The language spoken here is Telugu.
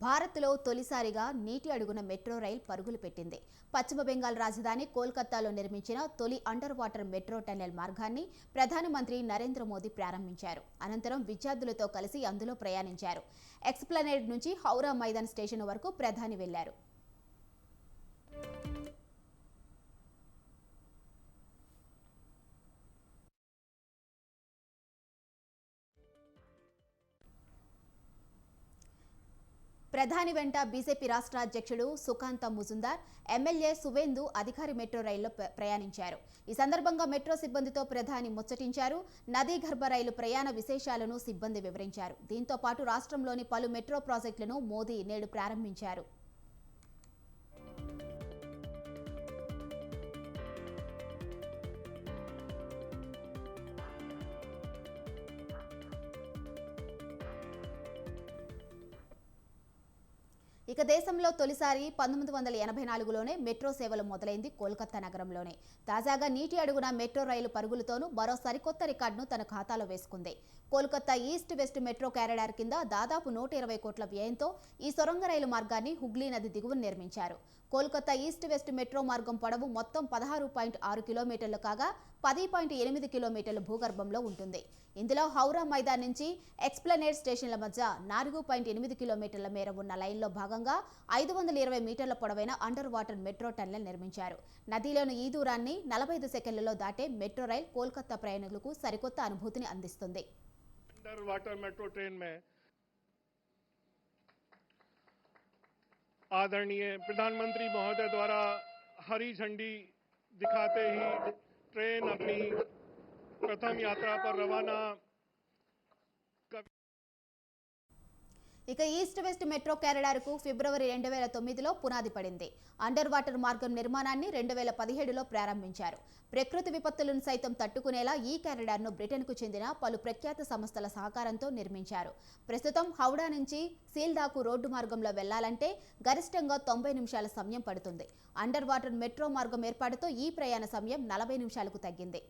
భారత్లో తొలిసారిగా నీటి అడుగున మెట్రో రైల్ పరుగులు పెట్టింది. పశ్చిమ బెంగాల్ రాజధాని కోల్కతాలో నిర్మించిన తొలి అండర్ వాటర్ మెట్రో టన్నెల్ మార్గాన్ని ప్రధానమంత్రి నరేంద్ర మోదీ ప్రారంభించారు. అనంతరం విద్యార్థులతో కలిసి అందులో ప్రయాణించారు. ఎక్స్ప్లనేడ్ నుంచి హౌరా మైదాన్ స్టేషన్ వరకు ప్రధాని వెళ్లారు. ప్రధాని వెంట బీజేపీ రాష్ట్ర అధ్యక్షుడు సుకాంత ముజుందార్, ఎమ్మెల్యే సువేందు అధికారి మెట్రో రైల్లో ప్రయాణించారు. ఈ సందర్భంగా మెట్రో సిబ్బందితో ప్రధాని ముచ్చటించారు. నదీ గర్భ రైలు ప్రయాణ విశేషాలను సిబ్బంది వివరించారు. దీంతో పాటు రాష్ట్రంలోని పలు మెట్రో ప్రాజెక్టులను మోదీ నేడు ప్రారంభించారు. ఇక దేశంలో తొలిసారి 1984లోనే మెట్రో సేవలు మొదలైంది కోల్కతా నగరంలోనే. తాజాగా నీటి అడుగున మెట్రో రైలు పరుగులతోనూ మరో సరికొత్త రికార్డును తన ఖాతాలో వేసుకుంది. Kolkata east west metro corridor కింద దాదాపు 120 కోట్ల వ్యయంతో ఈ సొరంగ రైలు మార్గాన్ని హుగ్లీ నది దిగువన నిర్మించారు. కోల్కతా ఈస్ట్ వెస్ట్ మెట్రో మార్గం పొడవు మొత్తం 16.6 కిలోమీటర్లు కాగా 10.8 కిలోమీటర్ల భూగర్భంలో ఉంటుంది. ఇందులో హౌరా మైదాన్ నుంచి ఎక్స్ప్లనేడ్ స్టేషన్ల మధ్య 4.8 కిలోమీటర్ల మేర ఉన్న లైన్లో భాగంగా 520 మీటర్ల పొడవైన అండర్ వాటర్ మెట్రో టన్నెల్ నిర్మించారు. నదిలోని ఈ దూరాన్ని 45 సెకండ్లలో దాటే మెట్రో రైల్ కోల్కతా ప్రయాణికులకు సరికొత్త అనుభూతిని అందిస్తుంది. अंडर वाटर मेट्रो ट्रेन में आदरणीय प्रधानमंत्री महोदय द्वारा हरी झंडी दिखाते ही ट्रेन अपनी प्रथम यात्रा पर रवाना। ఇక ఈస్ట్ వెస్ట్ మెట్రో కారిడార్కు ఫిబ్రవరి 2009లో పునాది పడింది. అండర్ వాటర్ మార్గం నిర్మాణాన్ని 2017లో ప్రారంభించారు. ప్రకృతి విపత్తులను సైతం తట్టుకునేలా ఈ కారిడార్ను బ్రిటన్కు చెందిన పలు ప్రఖ్యాత సంస్థల సహకారంతో నిర్మించారు. ప్రస్తుతం హౌడా నుంచి సీల్దాకు రోడ్డు మార్గంలో వెళ్లాలంటే గరిష్టంగా 90 నిమిషాల సమయం పడుతుంది. అండర్ వాటర్ మెట్రో మార్గం ఏర్పాటుతో ఈ ప్రయాణ సమయం 40 నిమిషాలకు తగ్గింది.